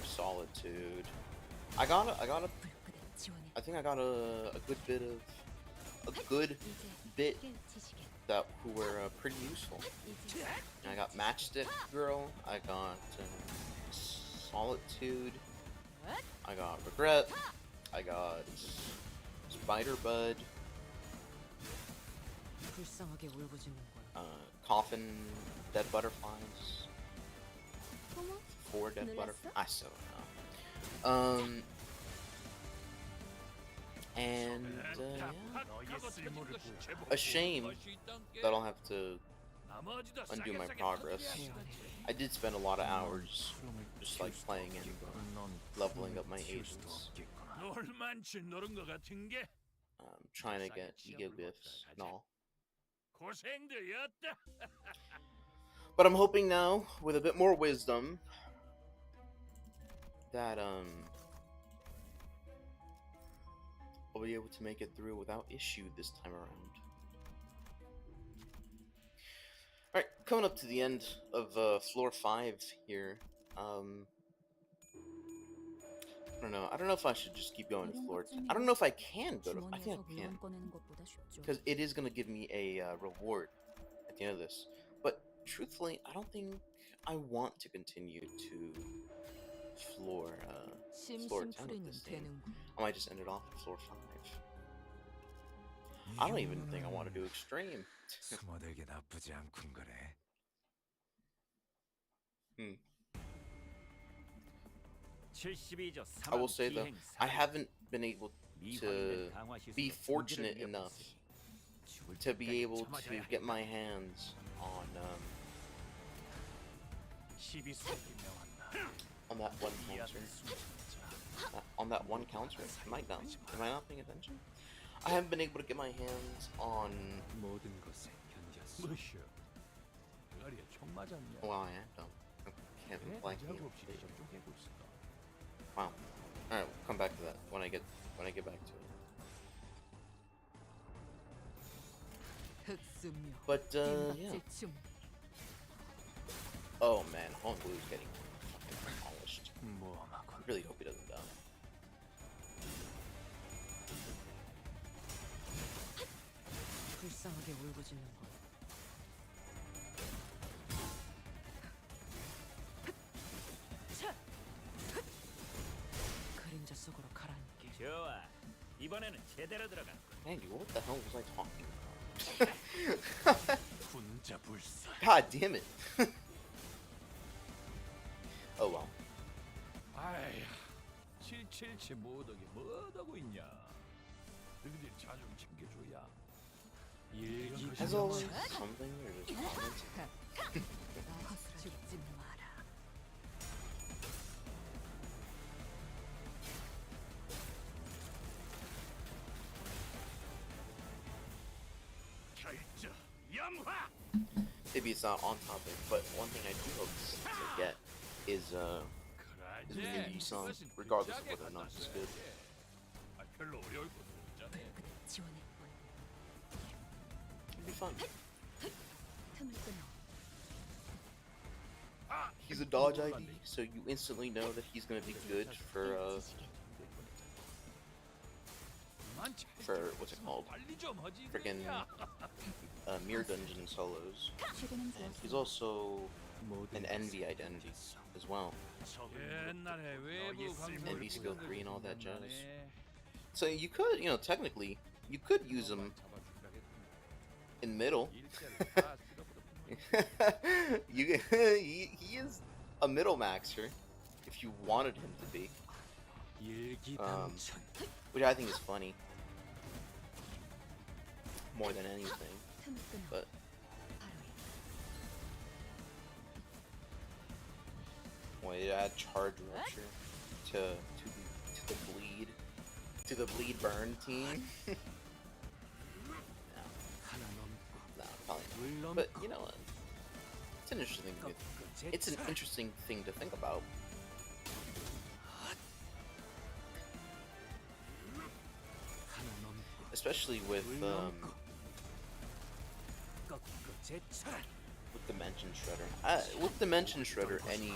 Solitude. I got a. 불끄대 지원해. I think I got a good bit of 이제 bit 깨우치시게. that who were pretty useful. 이제 I got Matchstick Girl. I got Solitude. I got Regret. I got Spider Bud. 불쌍하게 울부짖는 거야. Coffin, Dead Butterflies. 어머, 4 Dead 놀랐어? Butterflies. I still don't know. And 다 yeah. 팍하고 터진 것이 제법 A shame 맛이 있단게. that I'll have to. 나머지도 undo my 싸게 progress. 터뜨려야 쓰겠지. I did spend a lot of hours just like playing and leveling up my agents, 놀 많지 노른 것 같은 게 trying to get Egobiths and all. 고생들이었다. But I'm hoping now, with a bit more wisdom, that I'll be able to make it through without issue this time around. Alright, coming up to the end of floor 5 here. I don't know. I don't know if I should just keep going to floor 10. I don't know if I can go to. I think I can. 꺼내는 것보다 쉽죠. Because it is going to give me a reward at the end of this. But truthfully, I don't think I want to continue to floor 10 with 심심풀이는 this game. 되는군. I might just end it off at floor 5. I don't even think I want to do extreme. 숨어들기 나쁘지 않군 그래. Hmm. 72조 I will say though, I haven't been able to be fortunate enough to be able to get my hands on that one counter. On that one counter. Am I dumb? Am I not paying attention? I haven't been able to get my hands on. 모든 것에 견뎠어. 뭐시여? 대가리에 총 맞았냐? Well, I am dumb. I can't 그래, play. 자고 없이 저쪽 깨고 있어. Wow. All right, we'll come back to that when I get back to it. 흑수묘. But yeah. 찐박질 중. Oh man, Hong Blue's getting fucking polished. 모험하고 I really hope he doesn't die. 불쌍하게 울부짖는 거야. 그림자 속으로 가라앉게. 좋아. 이번에는 제대로 들어가. Andy, what the hell was I talking about? 군자 불사. God damn it. Oh well. 아이, 777 모덕이 뭐하고 있냐? 너희들 차 좀 챙겨줘야. 일기 As always, something or just comments. 나 죽지 마라. 결정, 영화. Maybe it's not on topic, but one thing I do hope to get is 그러지. new song, regardless of whether or not it's good. 아, 별로 어려울 것도 없잖아. 불끄대 지원해. It'd be fun. 틈을 끊어. He's a dodge ID, so you instantly know that he's gonna be good for what's it called? Freaking mirror dungeon solos. 최근엔 And he's 좋았어. also an envy identity as well. 옛날에 외부 Envy skill 3 and all that jazz. So you could, technically, you could use him in middle. he is a middle maxer if you wanted him to be, which I think is funny more than anything. 틈을 끊어. But 바로 해. wait, add charge rupture to the bleed burn team. No, probably not. But you know what? It's an interesting. It's an interesting thing to think about. Especially with Dimension Shredder. With Dimension Shredder, any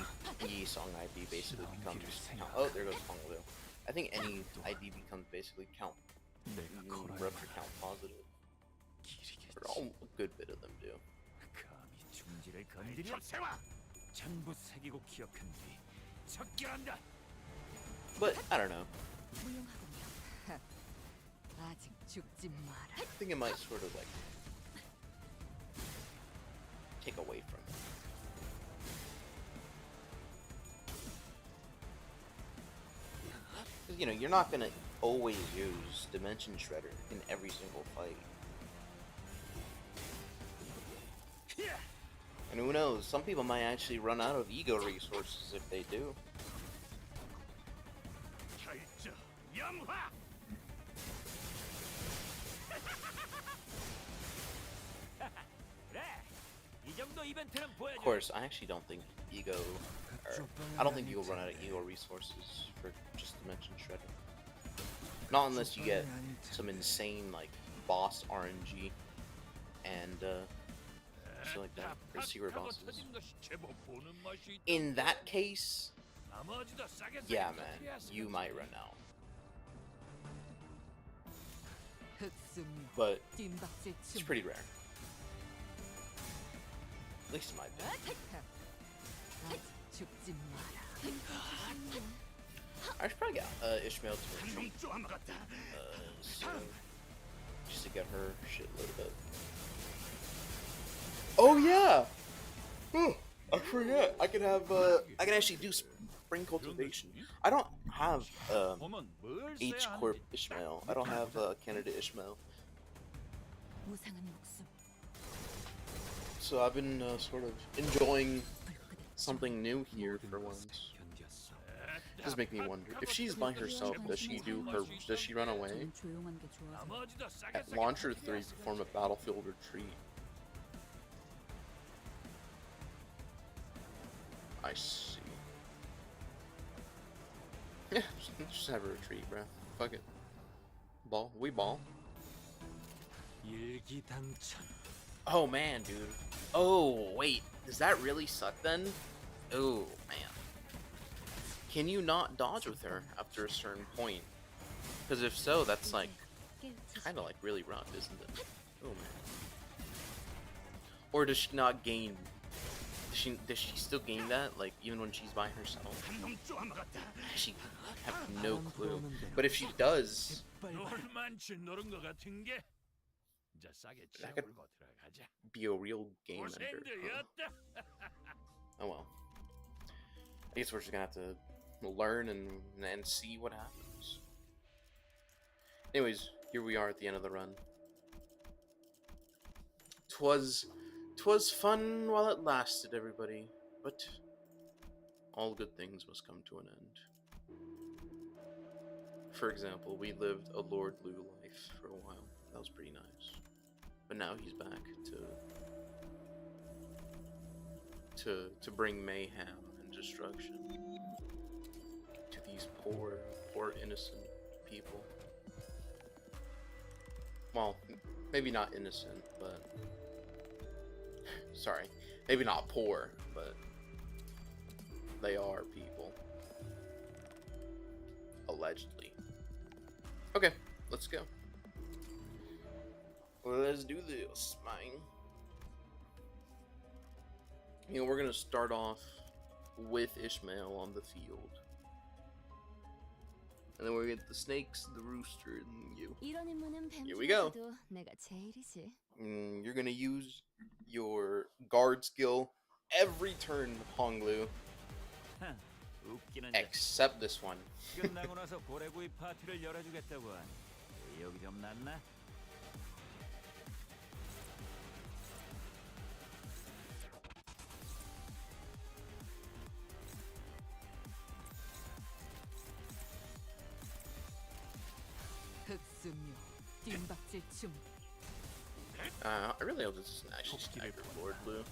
E song ID basically becomes count. Oh, there goes Ponglu. I think any ID becomes basically count. Rupture count positive. Or all, a good bit of them do. 감히 중지를 건드려 전부 새기고 기억한 뒤 적결한다. But I don't know. 무용하군요. 아직 죽지 마라. I think it might sort of like take away from it. 'Cause, you're not gonna always use Dimension Shredder in every single fight. And who knows, some people might actually run out of ego resources if they do. 결정 영화. 그래. 이 정도 이벤트는 보여줘. Of course, I actually don't think I don't think you'll run out of ego resources for just Dimension Shredder. Not unless you get some insane, like, boss RNG and, shit like that, or secret bosses. In that case, yeah, man, you might run out. 흑승류. But 뜀박질 it's 춤. pretty rare. At least in my opinion. 아직 죽지 마라. I should probably get Ishmael to retreat, so just to get her shit loaded up. Oh yeah! I forget. I can have I can actually do spring cultivation. I don't have H Corp Ishmael. I don't have candidate Ishmael. 무상한 목숨. So I've been sort of enjoying something new here for once. Does make me wonder if she's by herself. Does she run away? 저는 조용한 게 좋아서. At Launcher 3, perform a battlefield retreat. I see. Yeah, just have a retreat, bro. Fuck it. Ball. We ball. 일기당천. Oh man, dude. Oh wait, does that really suck then? Oh man. Can you not dodge with her after a certain point? Because if so, that's like kind of like really rough, isn't it? Oh man. Or does she not gain? Does she still gain that? Like even when she's by herself? She have no clue. But if she does, 놀만치 노른 것 같은 게 이제 싸게 That could- 치워불고 들어가자. be a real game ender. 고생들이었다. Oh well. I guess we're just gonna have to learn and see what happens. Anyways, here we are at the end of the run. Twas fun while it lasted, everybody, but all good things must come to an end. For example, we lived a Lord Lu life for a while. That was pretty nice. But now he's back to bring mayhem and destruction to these poor innocent people. Well, maybe not innocent, but sorry, maybe not poor, but they are people. Allegedly. Okay, let's go. Let's do this, man. You know, we're gonna start off with Ishmael on the field. And then we're gonna get the snakes, the rooster, and you. 이런 임무는 뱀 Here we go. 중에서도 내가 제일이지. You're gonna use your guard skill every turn, Honglu, 웃기는 자. except this one. 끝나고 나서 고래구이 파티를 열어주겠다고 하니 의욕이 좀 났나? 흑수묘, 뒷박질 춤. I really hope this isn't actually Sniper Lord Blue.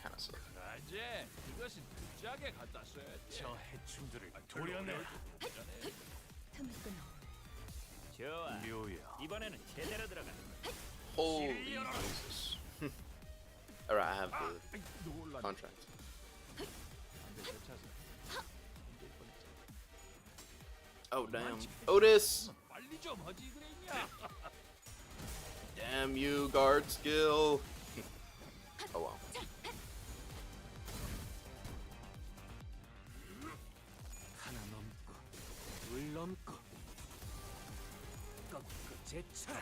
Kind of sucks. 아재, 이것은 극작에 갖다 써야지. 저 해충들을 도련해. 틈을 끊어. 좋아. 묘야. 이번에는 제대로 들어가. Holy Jesus. Alright, I have the 놀라. contract. Oh, damn. Otis! 빨리 좀 하지 그랬냐? Damn you, guard skill! Oh well. 하나 넘고 둘 넘고 꺾고 제쳐라.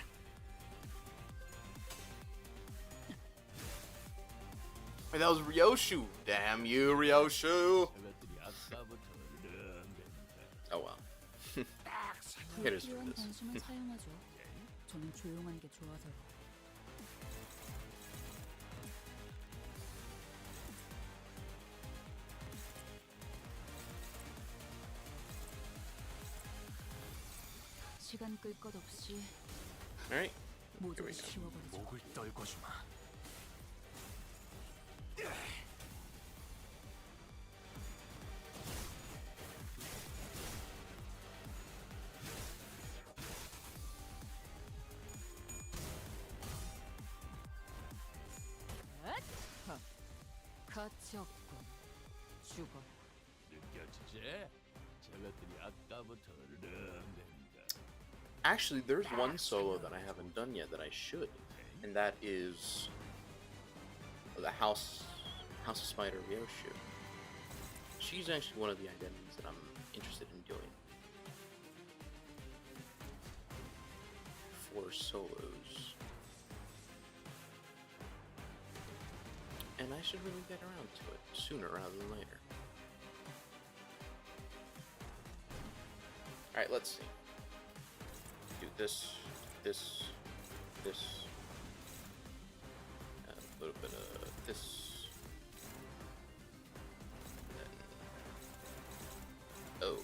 Wait, that was Ryoshu! Damn you, Ryoshu! 저것들이 아까부터 Oh well. 딱 It is 필요한 what it is. 단숨은 사용하죠. 저는 조용한 게 좋아서요. 시간 끌 것 없이 Alright. 모조리 Here we go. 치워버리죠. 목을 떨궈 주마. 가치 없고 죽어라. 느껴지지? 저것들이 아까부터 르렁댄다. Actually, there's one solo that I haven't done yet that I should, and that is the House of Spider Ryoshu. She's actually one of the identities that I'm interested in doing for solos, and I should really get around to it sooner rather than later. All right, let's see. Do this, this, this, a little bit of this, then, oh.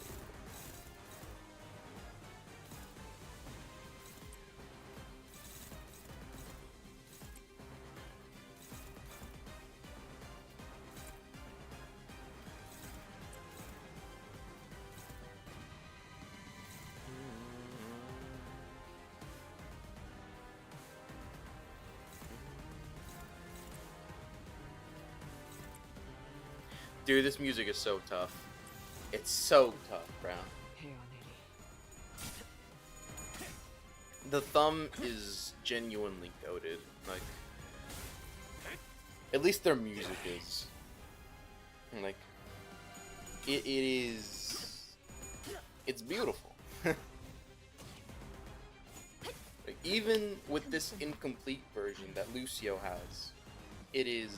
Dude, this music is so tough. It's so tough, bro. 헤어내리. The thumb is genuinely goated. Like, at least their music is. And, like, it is. It's beautiful. Like, even with this incomplete version that Lucio has, it is.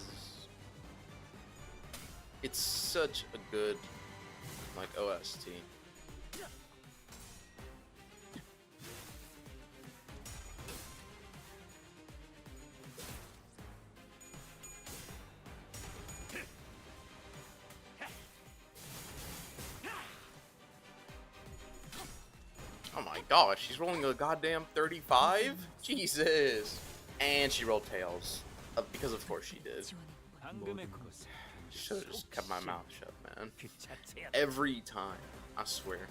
It's such a good, like, OST. Oh my gosh, she's rolling a goddamn 35? Jesus! And she rolled tails. Because of course she did. 방금의 그것은 Should've just kept my mouth shut, man. 그 자체야. Every time, I swear.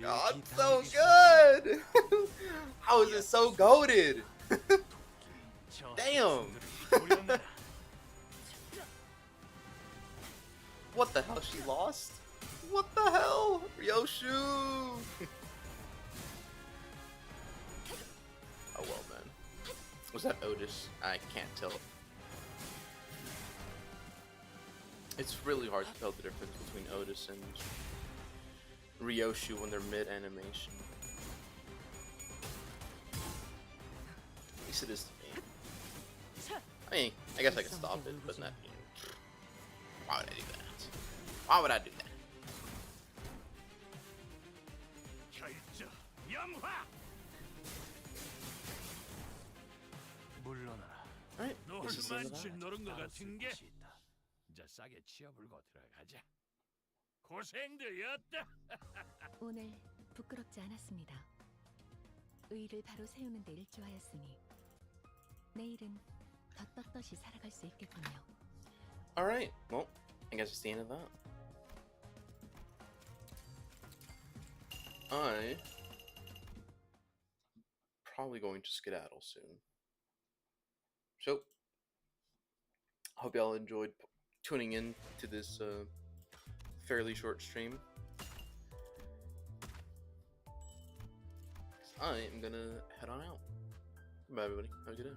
God, so good! How is it so goated? Damn! What the hell? She lost? What the hell? Ryoshu! Oh well, man. Was that Otis? I can't tell. It's really hard to tell the difference between Otis and Ryoshu when they're mid-animation. At least it is to me. I mean, I guess I could stop it, but not. Why would I do that? Why would I do that? 결정 영화. 물러나라. Alright, this is the end of 놀만치 that. 노른 것 따로 같은 쓸 게. 곳이 있다. 이제 싸게 치워불고 들어가자. 고생되었다. 오늘 부끄럽지 않았습니다. 의의를 바로 세우는 데 일조하였으니 내일은 더 떳떳이 살아갈 수 있겠군요. Alright, well, I guess it's the end of that. I probably going to skedaddle soon. So, hope y'all enjoyed tuning in to this fairly short stream. I am gonna head on out. Bye, everybody. Have a good day.